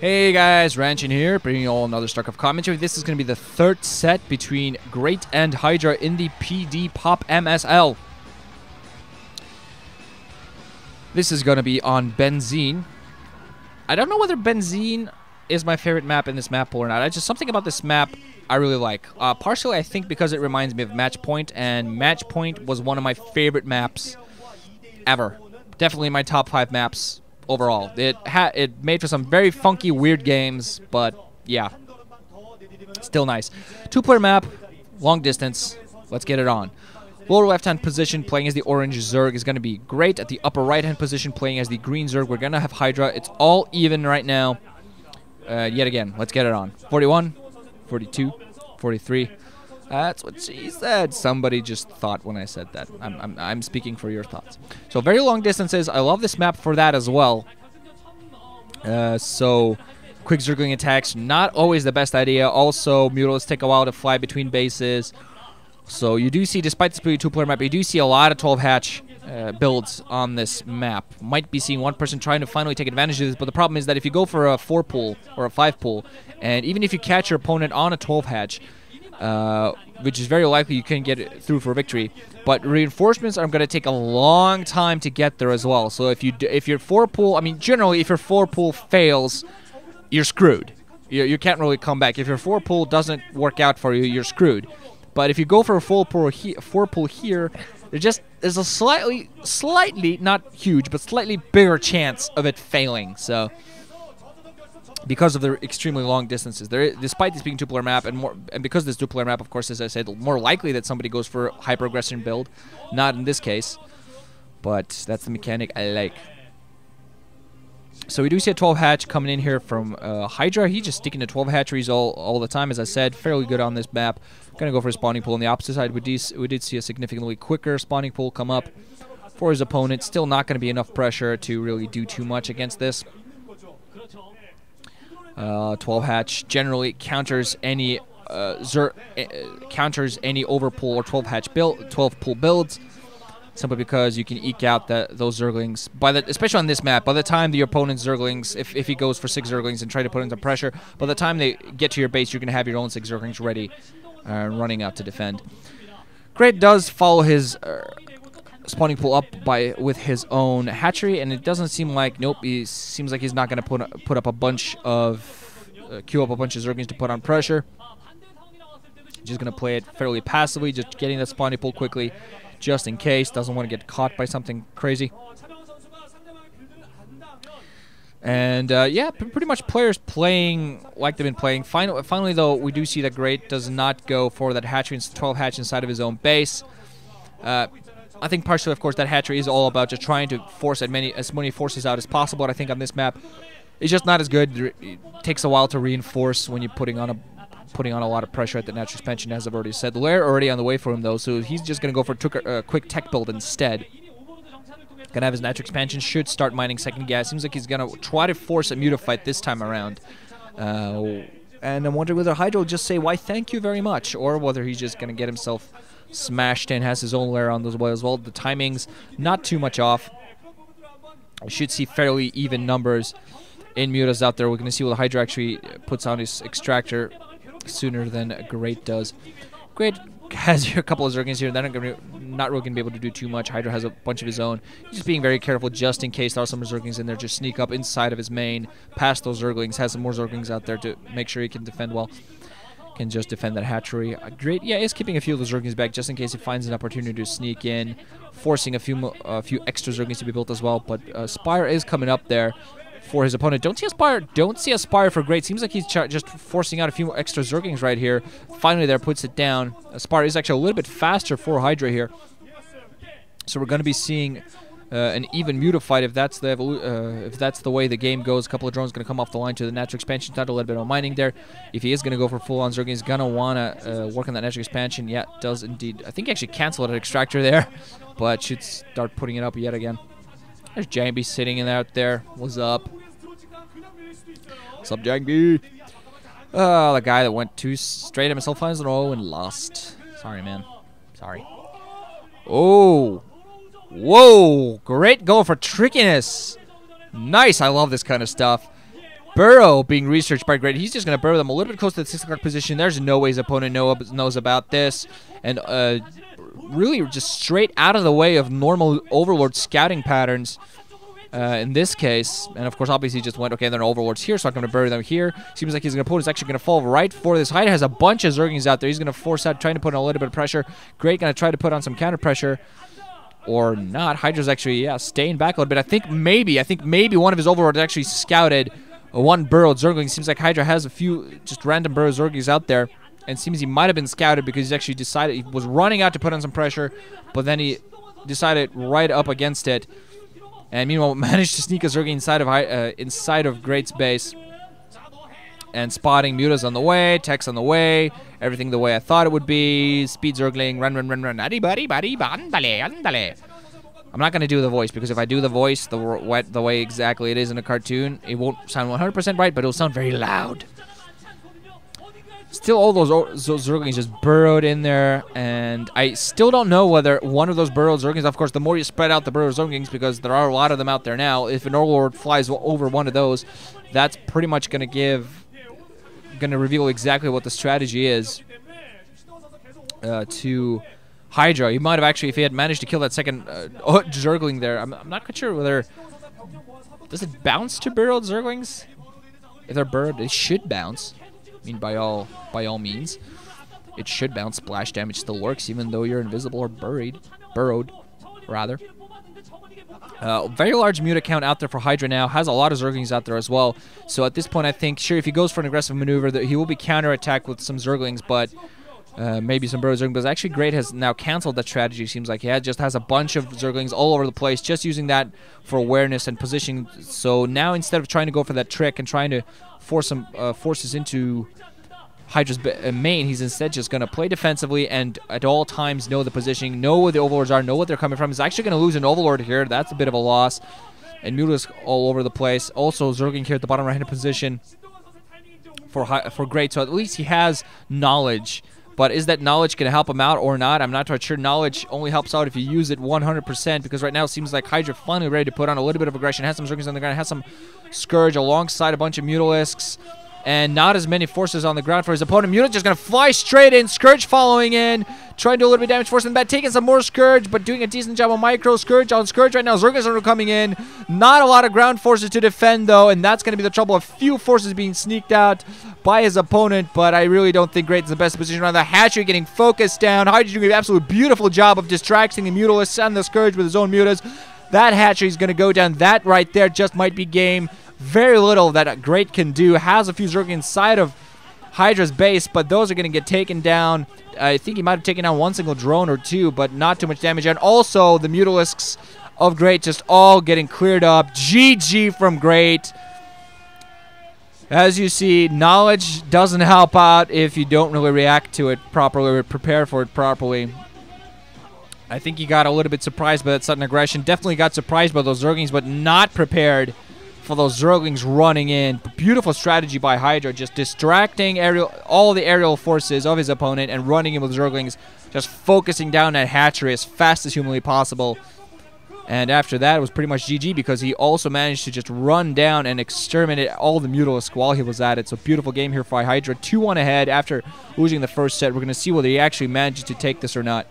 Hey guys, Ranchin here, bringing you all another StarCraft commentary. This is going to be the third set between Great and Hydra in the PDPOP MSL. This is going to be on Benzene. I don't know whether Benzene is my favorite map in this map pool or not. Just something about this map I really like. Partially, I think because it reminds me of Match Point, and Match Point was one of my favorite maps ever. Definitely my top 5 maps overall. It made for some very funky, weird games, but yeah, still nice. 2-player map, long distance. Let's get it on. Lower left-hand position playing as the orange zerg is going to be Great. At the upper right-hand position playing as the green zerg, we're going to have Hydra. It's all even right now. Yet again, let's get it on. 41, 42, 43. That's what she said. Somebody just thought when I said that. I'm speaking for your thoughts. So very long distances. I love this map for that as well. So quick zergling attacks, not always the best idea. Also, mutals take a while to fly between bases. So you do see, despite this being a 2-player map, you do see a lot of 12-hatch builds on this map. Might be seeing one person trying to finally take advantage of this, but the problem is that if you go for a 4-pool or a 5-pool, and even if you catch your opponent on a 12-hatch, which is very likely you can get it through for victory, but reinforcements are going to take a long time to get there as well. So if your 4-pool, I mean generally if your 4-pool fails, you're screwed. You can't really come back. If your 4-pool doesn't work out for you, you're screwed. But if you go for a 4-pool here, there's a slightly, not huge, but slightly bigger chance of it failing. So because of the extremely long distances, despite this being a 2-player map, and because this 2-player map, of course, as I said, more likely that somebody goes for a hyper-aggression build. Not in this case, but that's the mechanic I like. So we do see a 12-hatch coming in here from Hydra. He's just sticking to 12 hatcheries all the time, as I said. Fairly good on this map. Gonna go for a spawning pool on the opposite side. We did see a significantly quicker spawning pool come up for his opponent. Still not going to be enough pressure to really do too much against this. 12-hatch generally counters any overpool or 12-pool builds, simply because you can eke out those zerglings. Especially on this map, by the time your opponent's zerglings, if he goes for 6 zerglings and try to put into pressure, by the time they get to your base, you're going to have your own 6 zerglings ready, running out to defend. Great does follow his spawning pool up with his own hatchery, and it doesn't seem like, nope, he seems like he's not going to put up a bunch of queue up a bunch of zerglings to put on pressure. Just going to play it fairly passively, just getting that spawning pool quickly, just in case. Doesn't want to get caught by something crazy. And yeah, pretty much players playing like they've been playing. Finally, though, we do see that Great does not go for that hatchery, 12 hatch inside of his own base. I think partially, of course, that hatchery is all about just trying to force as many forces out as possible. And I think on this map, it's just not as good. It takes a while to reinforce when you're putting on a lot of pressure at the natural expansion, as I've already said. The lair already on the way for him, though, so he's just going to go for a quick tech build instead. Gonna have his natural expansion, should start mining second gas. Seems like he's gonna try to force a mutafight this time around. And I'm wondering whether Hydra will just say, why thank you very much, or whether he's just gonna get himself smashed in, has his own lair on those way as well. The timing's not too much off. We should see fairly even numbers in mutas out there. We're gonna see what Hydra actually puts on his extractor sooner than Great does. Great has here a couple of zerglings here. They're not really going to be able to do too much. Hydra has a bunch of his own. He's just being very careful just in case there are some zerglings in there. Just sneak up inside of his main, past those zerglings, has some more zerglings out there to make sure he can defend well. Can just defend that hatchery. Great, yeah, is keeping a few of those zerglings back just in case he finds an opportunity to sneak in, forcing a few extra zerglings to be built as well. But Spire is coming up there for his opponent. Don't see a Spire for Great. Seems like he's just forcing out a few extra zerglings right here. Finally there, puts it down. Spire is actually a little bit faster for Hydra here. So we're going to be seeing an even mutafight if that's the way the game goes. A couple of drones going to come off the line to the natural expansion. Done a little bit of mining there. If he is going to go for full-on zergling, he's going to want to work on that natural expansion. Yeah, does indeed. I think he actually canceled an extractor there, but should start putting it up yet again. There's Jambi sitting in out there. What's up? What's up, Jambi? Oh, the guy that went 2 straight MSL finals in a row and lost. Sorry, man. Sorry. Oh. Whoa. Great goal for trickiness. Nice. I love this kind of stuff. Burrow being researched by Great. He's just going to burrow them a little bit close to the 6 o'clock position. There's no way his opponent knows about this. And really just straight out of the way of normal Overlord scouting patterns in this case. And, of course, obviously he just went, okay, there are Overlords here, so I'm going to bury them here. Seems like his opponent's actually going to fall right for this. Hydra has a bunch of Zerglings out there. He's going to force out, trying to put on a little bit of pressure. Great going to try to put on some counter pressure. Or not. Hydra's actually, yeah, staying back a little bit. I think maybe one of his Overlords actually scouted one burrowed Zergling. Seems like Hydra has a few just random burrowed Zerglings out there. And seems he might have been scouted because he actually decided he was running out to put on some pressure. But then he decided right up against it. And meanwhile managed to sneak a Zergling inside of Great's base. And spotting Muta's on the way, Tech's on the way, everything the way I thought it would be. Speed Zergling, run. I'm not going to do the voice, because if I do the voice the way exactly it is in a cartoon, it won't sound 100% right, but it'll sound very loud. Still all those Zerglings just burrowed in there, and I still don't know whether one of those burrowed Zerglings, of course, the more you spread out the burrowed Zerglings, because there are a lot of them out there now, if an Overlord flies over one of those, that's pretty much going to reveal exactly what the strategy is to Hydra. He might have actually, if he had managed to kill that second Zergling there, I'm not quite sure whether... Does it bounce to burrowed Zerglings? If they're burrowed, it should bounce. I mean, by all means. It should bounce. Splash damage still works, even though you're invisible or burrowed, rather. Very large Muta count out there for Hydra now. Has a lot of Zerglings out there as well. So at this point, I think, sure, if he goes for an aggressive maneuver, that he will be counterattacked with some Zerglings, but maybe some burrowed Zerglings. But actually, Great has now canceled that strategy. Seems like he just has a bunch of Zerglings all over the place, just using that for awareness and positioning. So now, instead of trying to go for that trick and trying to force some forces into Hydra's main, he's instead just going to play defensively and at all times know the positioning, know where the Overlords are, know what they're coming from. He's actually going to lose an Overlord here. That's a bit of a loss. And Muta's all over the place. Also, Zergling here at the bottom right-hand position for Great. So at least he has knowledge. But is that knowledge going to help him out or not? I'm not quite sure. Knowledge only helps out if you use it 100%, because right now it seems like Hydra finally ready to put on a little bit of aggression. Has some Zerglings on the ground, has some Scourge alongside a bunch of Mutalisks. And not as many forces on the ground for his opponent. Muta just going to fly straight in. Scourge following in. Trying to do a little bit of damage, forcing back. Taking some more Scourge, but doing a decent job on Micro. Scourge on Scourge right now. Zerglings are coming in. Not a lot of ground forces to defend, though. And that's going to be the trouble. A few forces being sneaked out by his opponent. But I really don't think Great's in the best position around the hatchery. Getting focused down. Hydra doing an absolute beautiful job of distracting the Mutalisks and the Scourge with his own Mutas. That hatchery is going to go down. That right there just might be game. Very little that Great can do. Has a few Zerglings inside of Hydra's base, but those are going to get taken down. I think he might have taken down one single drone or two, but not too much damage. And also, the Mutalisks of Great just all getting cleared up. GG from Great. As you see, knowledge doesn't help out if you don't really react to it properly or prepare for it properly. I think he got a little bit surprised by that sudden aggression. Definitely got surprised by those Zerglings, but not prepared for those Zerglings running in. Beautiful strategy by Hydra, just distracting all the aerial forces of his opponent and running in with Zerglings, just focusing down that hatchery as fast as humanly possible. And after that, it was pretty much GG, because he also managed to just run down and exterminate all the Mutalisks while he was at it. So beautiful game here for Hydra. 2-1 ahead after losing the first set. We're going to see whether he actually manages to take this or not.